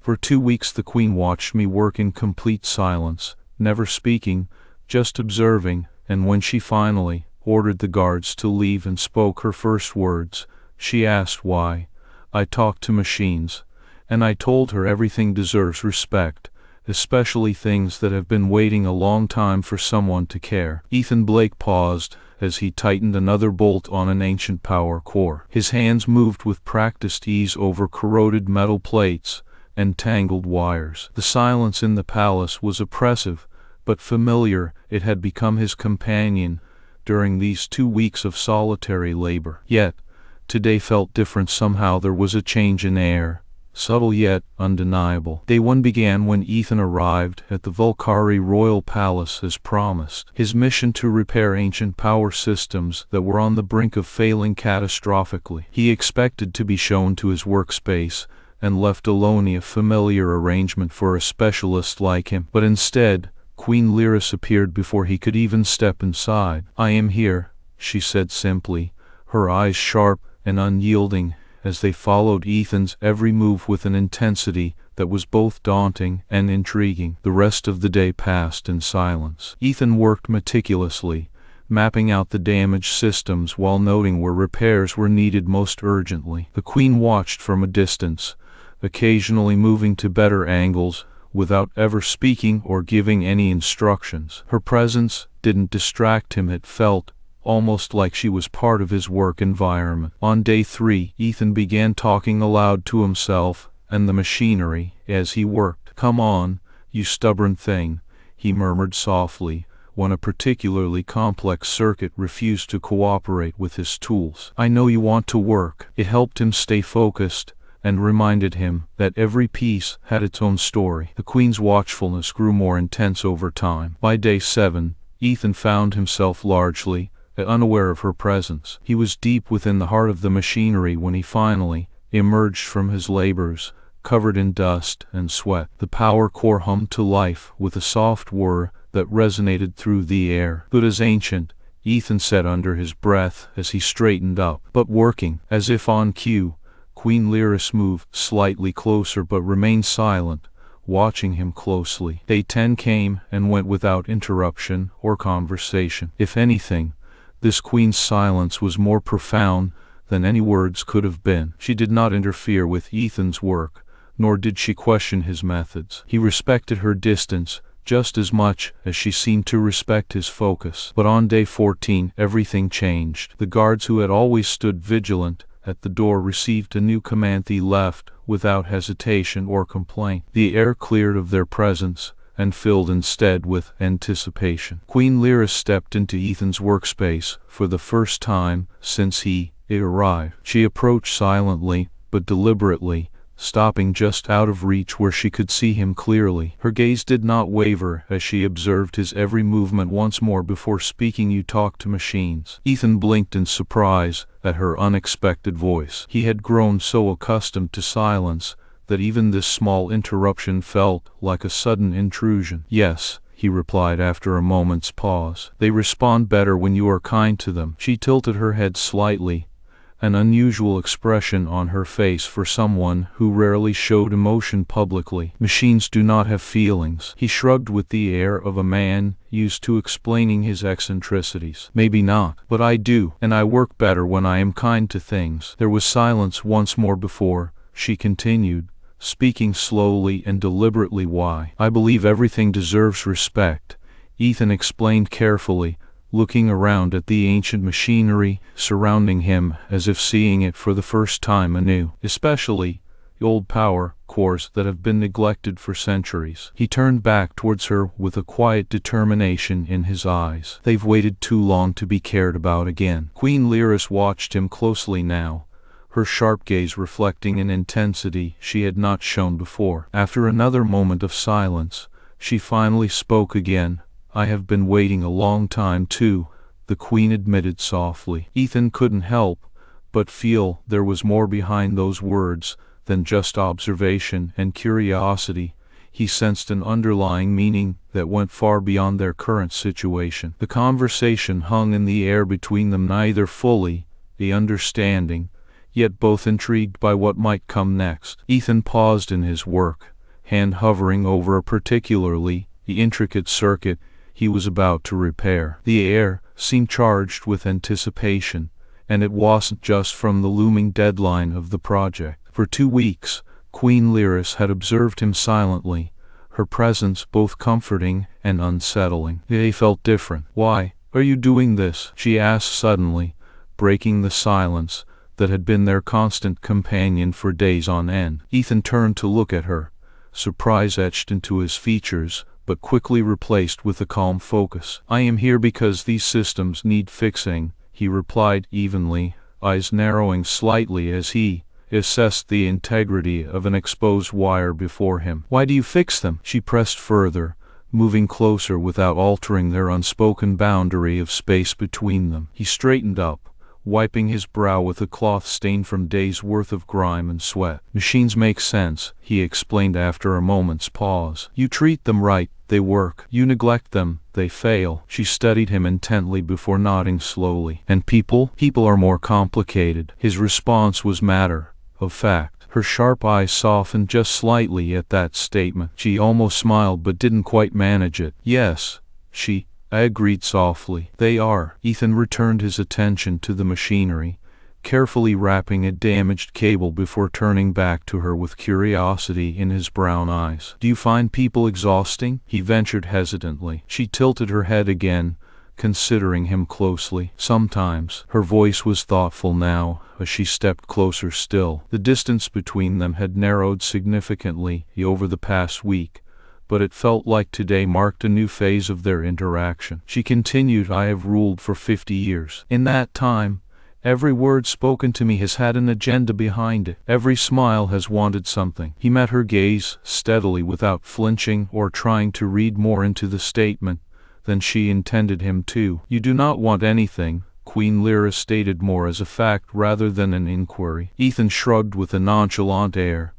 For 2 weeks the queen watched me work in complete silence, never speaking, just observing, and when she finally ordered the guards to leave and spoke her first words, she asked why I talk to machines, and I told her everything deserves respect, especially things that have been waiting a long time for someone to care. Ethan Blake paused as he tightened another bolt on an ancient power core. His hands moved with practiced ease over corroded metal plates and tangled wires. The silence in the palace was oppressive, but familiar. It had become his companion during these 2 weeks of solitary labor. Yet, today felt different somehow. There was a change in air, subtle yet undeniable. Day 1 began when Ethan arrived at the Vel'Kari royal palace as promised. His mission to repair ancient power systems that were on the brink of failing catastrophically. He expected to be shown to his workspace and left alone, a familiar arrangement for a specialist like him. But instead, Queen Lyris appeared before he could even step inside. "I am here," she said simply, her eyes sharp and unyielding as they followed Ethan's every move with an intensity that was both daunting and intriguing. The rest of the day passed in silence. Ethan worked meticulously, mapping out the damaged systems while noting where repairs were needed most urgently. The queen watched from a distance, occasionally moving to better angles, without ever speaking or giving any instructions. Her presence didn't distract him. It felt almost like she was part of his work environment. On day 3, Ethan began talking aloud to himself and the machinery as he worked. "Come on, you stubborn thing," he murmured softly when a particularly complex circuit refused to cooperate with his tools. "I know you want to work." It helped him stay focused and reminded him that every piece had its own story. The queen's watchfulness grew more intense over time. By day 7, Ethan found himself largely unaware of her presence. He was deep within the heart of the machinery when he finally emerged from his labors, covered in dust and sweat. The power core hummed to life with a soft whir that resonated through the air. "Good as ancient," Ethan said under his breath as he straightened up. But working, as if on cue, Queen Lyris moved slightly closer but remained silent, watching him closely. Day 10 came and went without interruption or conversation. If anything, this queen's silence was more profound than any words could have been. She did not interfere with Ethan's work, nor did she question his methods. He respected her distance just as much as she seemed to respect his focus. But on day 14, everything changed. The guards who had always stood vigilant at the door received a new command. They left without hesitation or complaint. The air cleared of their presence and filled instead with anticipation. Queen Lyris stepped into Ethan's workspace for the first time since he arrived. She approached silently but deliberately, stopping just out of reach where she could see him clearly. Her gaze did not waver as she observed his every movement once more before speaking. "You talk to machines." Ethan blinked in surprise at her unexpected voice. He had grown so accustomed to silence that even this small interruption felt like a sudden intrusion. "Yes," he replied after a moment's pause. "They respond better when you are kind to them." She tilted her head slightly, an unusual expression on her face for someone who rarely showed emotion publicly. "Machines do not have feelings." He shrugged with the air of a man used to explaining his eccentricities. "Maybe not, but I do, and I work better when I am kind to things." There was silence once more before she continued, speaking slowly and deliberately. "Why? I believe everything deserves respect," Ethan explained carefully, looking around at the ancient machinery surrounding him as if seeing it for the first time anew. "Especially the old power cores that have been neglected for centuries." He turned back towards her with a quiet determination in his eyes. "They've waited too long to be cared about again." Queen Lyris watched him closely now, her sharp gaze reflecting an intensity she had not shown before. After another moment of silence, she finally spoke again. "I have been waiting a long time too," the queen admitted softly. Ethan couldn't help but feel there was more behind those words than just observation and curiosity. He sensed an underlying meaning that went far beyond their current situation. The conversation hung in the air between them, neither fully understanding yet both intrigued by what might come next. Ethan paused in his work, hand hovering over a particularly intricate circuit he was about to repair. The air seemed charged with anticipation, and it wasn't just from the looming deadline of the project. For 2 weeks, Queen Lyris had observed him silently, her presence both comforting and unsettling. They felt different. "Why are you doing this?" she asked suddenly, breaking the silence that had been their constant companion for days on end. Ethan turned to look at her, surprise etched into his features, but quickly replaced with a calm focus. "I am here because these systems need fixing," he replied evenly, eyes narrowing slightly as he assessed the integrity of an exposed wire before him. "Why do you fix them?" She pressed further, moving closer without altering their unspoken boundary of space between them. He straightened up, wiping his brow with a cloth stained from days' worth of grime and sweat. "Machines make sense," he explained after a moment's pause. "You treat them right, they work. You neglect them, they fail." She studied him intently before nodding slowly. "And people? People are more complicated." His response was matter of fact. Her sharp eyes softened just slightly at that statement. She almost smiled but didn't quite manage it. "Yes," I agreed softly. "They are." Ethan returned his attention to the machinery, carefully wrapping a damaged cable before turning back to her with curiosity in his brown eyes. "Do you find people exhausting?" he ventured hesitantly. She tilted her head again, considering him closely. "Sometimes." Her voice was thoughtful now, as she stepped closer still. The distance between them had narrowed significantly over the past week, but it felt like today marked a new phase of their interaction. She continued, "I have ruled for 50 years. In that time, every word spoken to me has had an agenda behind it. Every smile has wanted something." He met her gaze steadily without flinching or trying to read more into the statement than she intended him to. "You do not want anything," Queen Lyris stated more as a fact rather than an inquiry. Ethan shrugged with a nonchalant air,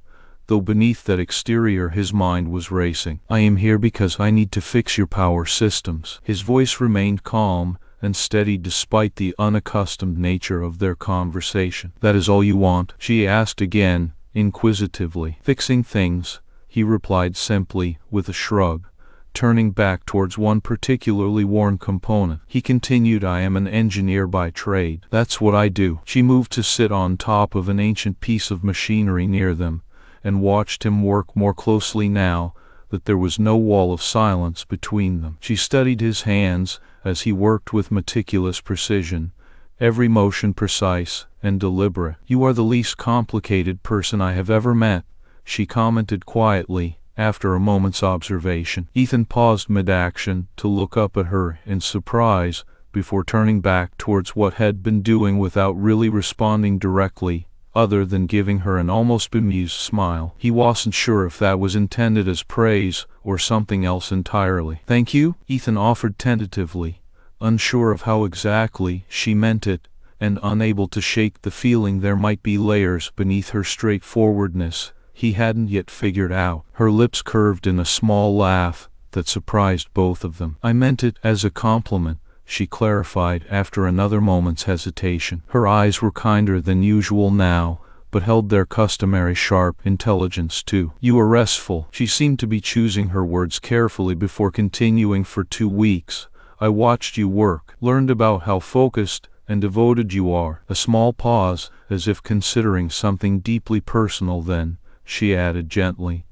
though beneath that exterior his mind was racing. "I am here because I need to fix your power systems." His voice remained calm and steady despite the unaccustomed nature of their conversation. "That is all you want?" she asked again, inquisitively. "Fixing things," he replied simply, with a shrug, turning back towards one particularly worn component. He continued, "I am an engineer by trade. That's what I do." She moved to sit on top of an ancient piece of machinery near them, and watched him work more closely now that there was no wall of silence between them. She studied his hands as he worked with meticulous precision, every motion precise and deliberate. "You are the least complicated person I have ever met," she commented quietly, after a moment's observation. Ethan paused mid-action to look up at her in surprise, before turning back towards what had been doing without really responding directly, other than giving her an almost bemused smile. He wasn't sure if that was intended as praise or something else entirely. "Thank you," Ethan offered tentatively, unsure of how exactly she meant it, and unable to shake the feeling there might be layers beneath her straightforwardness he hadn't yet figured out. Her lips curved in a small laugh that surprised both of them. "I meant it as a compliment," she clarified after another moment's hesitation. Her eyes were kinder than usual now, but held their customary sharp intelligence too. "You are restful." She seemed to be choosing her words carefully before continuing. "For 2 weeks, I watched you work, learned about how focused and devoted you are." A small pause, as if considering something deeply personal. Then she added gently,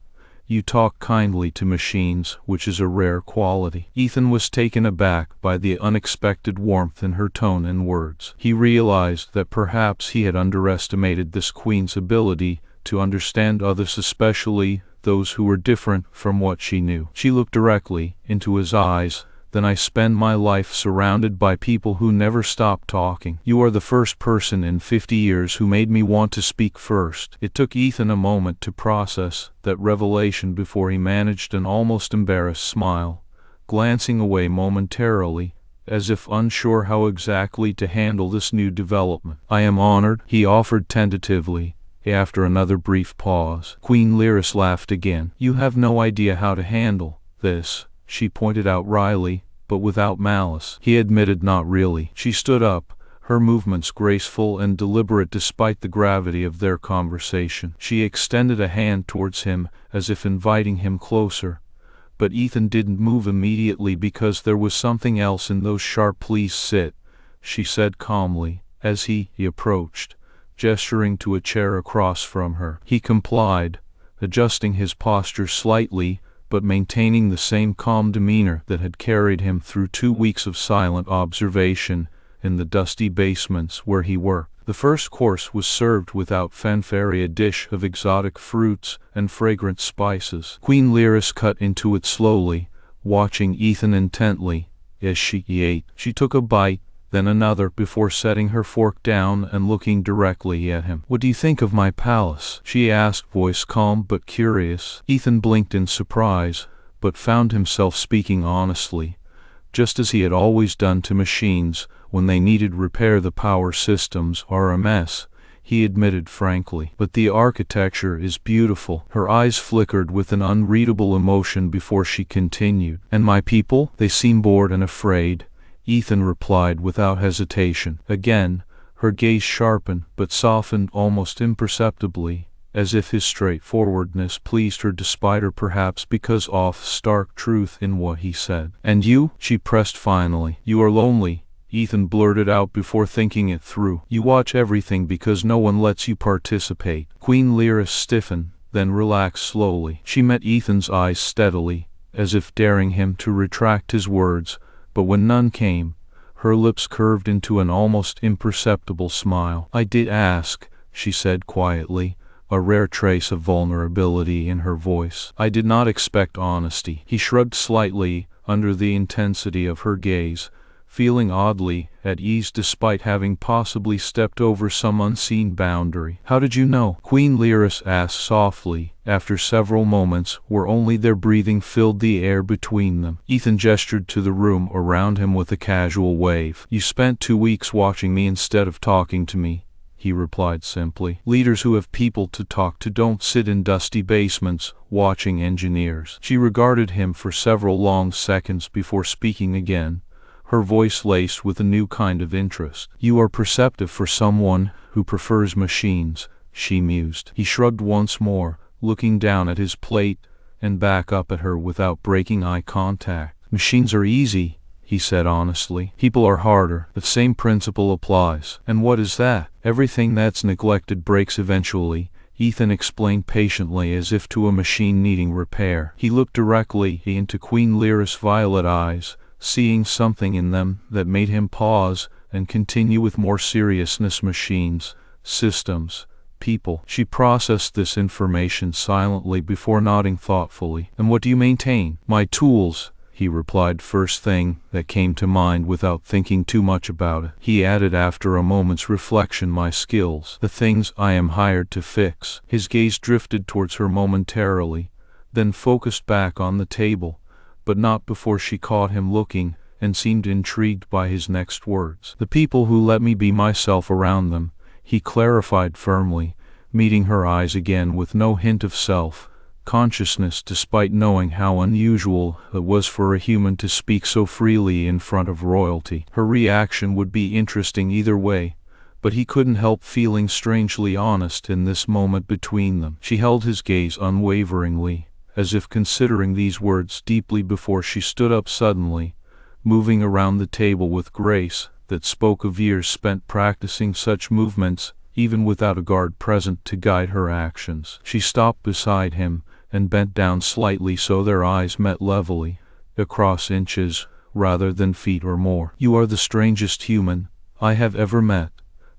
"You talk kindly to machines, which is a rare quality." Ethan was taken aback by the unexpected warmth in her tone and words. He realized that perhaps he had underestimated this queen's ability to understand others, especially those who were different from what she knew. She looked directly into his eyes. "Then I spend my life surrounded by people who never stop talking. You are the first person in 50 years who made me want to speak first." It took Ethan a moment to process that revelation before he managed an almost embarrassed smile, glancing away momentarily, as if unsure how exactly to handle this new development. "I am honored," he offered tentatively, after another brief pause. Queen Lyris laughed again. "You have no idea how to handle this," she pointed out wryly, but without malice. He admitted, "Not really." She stood up, her movements graceful and deliberate despite the gravity of their conversation. She extended a hand towards him, as if inviting him closer. But Ethan didn't move immediately because there was something else in those sharp "please sit," she said calmly, as he approached, gesturing to a chair across from her. He complied, adjusting his posture slightly, but maintaining the same calm demeanor that had carried him through 2 weeks of silent observation in the dusty basements where he worked. The first course was served without fanfare, a dish of exotic fruits and fragrant spices. Queen Lyris cut into it slowly, watching Ethan intently as she ate. She took a bite, then another, before setting her fork down and looking directly at him. "What do you think of my palace?" she asked, voice calm but curious. Ethan blinked in surprise, but found himself speaking honestly, just as he had always done to machines when they needed repair. "The power systems are a mess," he admitted frankly. "But the architecture is beautiful." Her eyes flickered with an unreadable emotion before she continued. "And my people? They seem bored and afraid," Ethan replied without hesitation. Again, her gaze sharpened but softened almost imperceptibly, as if his straightforwardness pleased her despite her perhaps because of stark truth in what he said. "And you?" she pressed finally. "You are lonely," Ethan blurted out before thinking it through. "You watch everything because no one lets you participate." Queen Lyris stiffened, then relaxed slowly. She met Ethan's eyes steadily, as if daring him to retract his words, but when none came, her lips curved into an almost imperceptible smile. "I did ask," she said quietly, a rare trace of vulnerability in her voice. "I did not expect honesty." He shrugged slightly under the intensity of her gaze, feeling oddly at ease despite having possibly stepped over some unseen boundary. "How did you know?" Queen Lyris asked softly, after several moments where only their breathing filled the air between them. Ethan gestured to the room around him with a casual wave. "You spent 2 weeks watching me instead of talking to me," he replied simply. "Leaders who have people to talk to don't sit in dusty basements watching engineers." She regarded him for several long seconds before speaking again, her voice laced with a new kind of interest. "You are perceptive for someone who prefers machines," she mused. He shrugged once more, looking down at his plate and back up at her without breaking eye contact. "Machines are easy," he said honestly. "People are harder. The same principle applies." "And what is that?" "Everything that's neglected breaks eventually," Ethan explained patiently, as if to a machine needing repair. He looked directly into Queen Lyris' violet eyes, seeing something in them that made him pause and continue with more seriousness. "Machines, systems, people." She processed this information silently before nodding thoughtfully. "And what do you maintain?" "My tools," he replied, first thing that came to mind without thinking too much about it. He added after a moment's reflection, "My skills, the things I am hired to fix." His gaze drifted towards her momentarily, then focused back on the table, but not before she caught him looking and seemed intrigued by his next words. "The people who let me be myself around them," he clarified firmly, meeting her eyes again with no hint of self-consciousness despite knowing how unusual it was for a human to speak so freely in front of royalty. Her reaction would be interesting either way, but he couldn't help feeling strangely honest in this moment between them. She held his gaze unwaveringly, as if considering these words deeply before she stood up suddenly, moving around the table with grace that spoke of years spent practicing such movements, even without a guard present to guide her actions. She stopped beside him and bent down slightly so their eyes met levelly, across inches rather than feet or more. "You are the strangest human I have ever met,"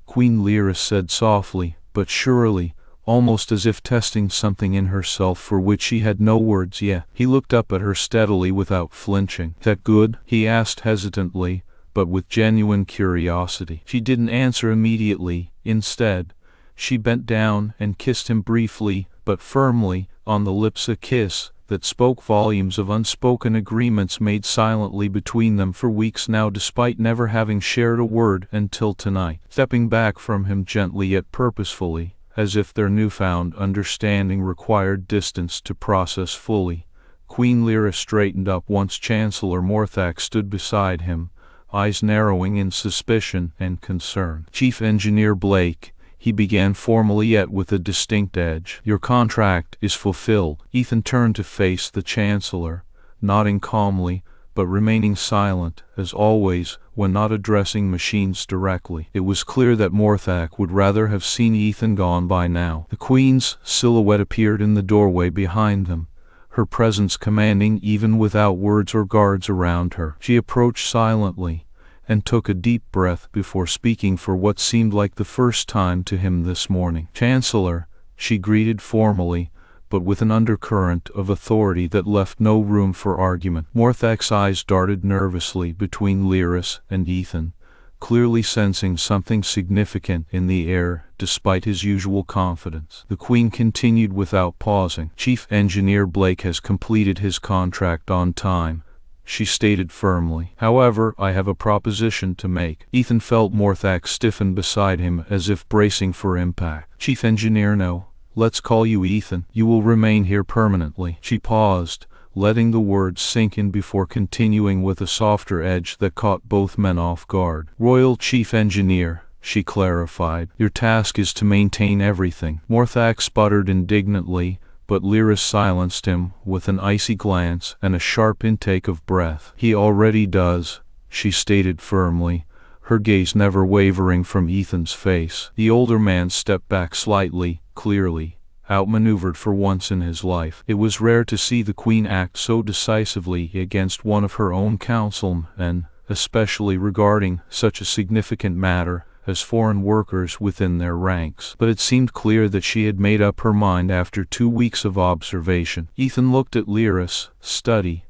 Queen Lyris said softly but surely, almost as if testing something in herself for which she had no words yet. He looked up at her steadily without flinching. "That good?" he asked hesitantly, but with genuine curiosity. She didn't answer immediately. Instead, she bent down and kissed him briefly but firmly on the lips, a kiss that spoke volumes of unspoken agreements made silently between them for weeks now despite never having shared a word until tonight. Stepping back from him gently yet purposefully, as if their newfound understanding required distance to process fully, Queen Lyris straightened up once Chancellor Morthak stood beside him, eyes narrowing in suspicion and concern. "Chief Engineer Blake," he began formally yet with a distinct edge. "Your contract is fulfilled." Ethan turned to face the Chancellor, nodding calmly, but remaining silent, as always, when not addressing machines directly. It was clear that Morthak would rather have seen Ethan gone by now. The Queen's silhouette appeared in the doorway behind them, her presence commanding even without words or guards around her. She approached silently, and took a deep breath before speaking for what seemed like the first time to him this morning. "Chancellor," she greeted formally, but with an undercurrent of authority that left no room for argument. Morthak's eyes darted nervously between Lyris and Ethan, clearly sensing something significant in the air despite his usual confidence. The Queen continued without pausing. "Chief Engineer Blake has completed his contract on time," she stated firmly. "However, I have a proposition to make." Ethan felt Morthak stiffen beside him as if bracing for impact. "Chief Engineer, no. Let's call you Ethan. You will remain here permanently." She paused, letting the words sink in before continuing with a softer edge that caught both men off guard. "Royal Chief Engineer," she clarified, "your task is to maintain everything." Morthak sputtered indignantly, but Lyris silenced him with an icy glance and a sharp intake of breath. "He already does," she stated firmly, her gaze never wavering from Ethan's face. The older man stepped back slightly, clearly outmaneuvered for once in his life. It was rare to see the Queen act so decisively against one of her own councilmen, especially regarding such a significant matter as foreign workers within their ranks. But it seemed clear that she had made up her mind after 2 weeks of observation. Ethan looked at Lyris, studying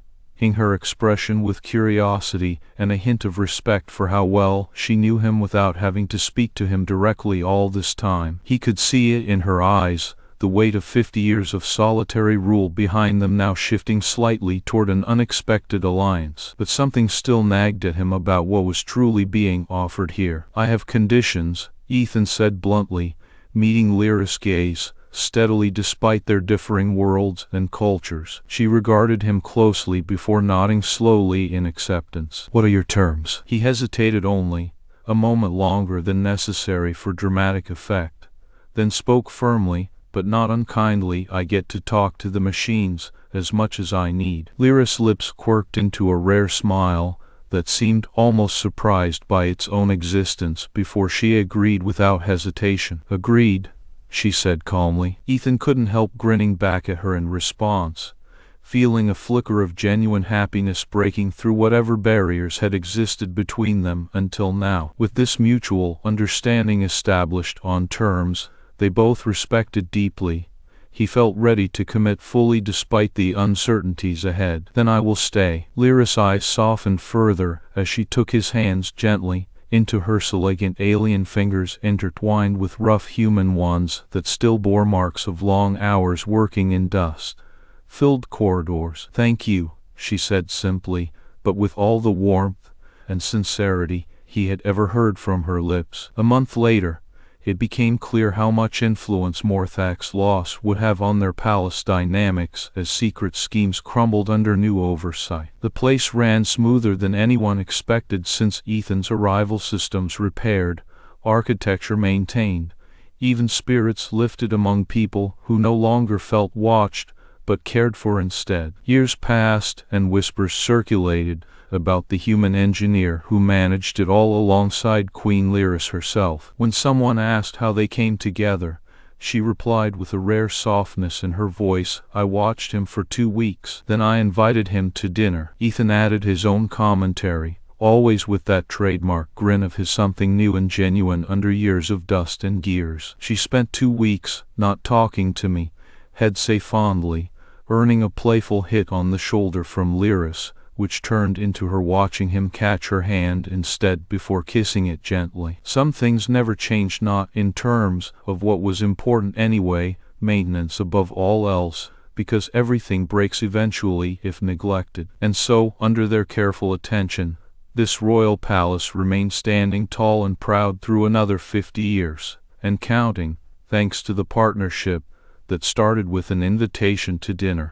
her expression with curiosity and a hint of respect for how well she knew him without having to speak to him directly all this time. He could see it in her eyes, the weight of 50 years of solitary rule behind them now shifting slightly toward an unexpected alliance. But something still nagged at him about what was truly being offered here. "I have conditions," Ethan said bluntly, meeting Lyris' gaze steadily despite their differing worlds and cultures. She regarded him closely before nodding slowly in acceptance. "What are your terms?" He hesitated only a moment longer than necessary for dramatic effect, then spoke firmly, but not unkindly. "I get to talk to the machines as much as I need." Lyris' lips quirked into a rare smile that seemed almost surprised by its own existence before she agreed without hesitation. "Agreed," she said calmly. Ethan couldn't help grinning back at her in response, feeling a flicker of genuine happiness breaking through whatever barriers had existed between them until now. With this mutual understanding established on terms they both respected deeply, he felt ready to commit fully despite the uncertainties ahead. "Then I will stay." Lyris' eyes softened further as she took his hands gently into hers, elegant alien fingers intertwined with rough human ones that still bore marks of long hours working in dust-filled corridors. "Thank you," she said simply, but with all the warmth and sincerity he had ever heard from her lips. A month later, it became clear how much influence Morthak's loss would have on their palace dynamics as secret schemes crumbled under new oversight. The place ran smoother than anyone expected since Ethan's arrival. Systems repaired, architecture maintained, even spirits lifted among people who no longer felt watched but cared for instead. Years passed and whispers circulated about the human engineer who managed it all alongside Queen Lyris herself. When someone asked how they came together, she replied with a rare softness in her voice, "I watched him for 2 weeks. Then I invited him to dinner." Ethan added his own commentary, always with that trademark grin of his, something new and genuine under years of dust and gears. "She spent 2 weeks not talking to me," he'd say fondly, earning a playful hit on the shoulder from Lyris, which turned into her watching him catch her hand instead before kissing it gently. Some things never changed, not in terms of what was important anyway, maintenance above all else, because everything breaks eventually if neglected. And so, under their careful attention, this royal palace remained standing tall and proud through another 50 years, and counting, thanks to the partnership that started with an invitation to dinner.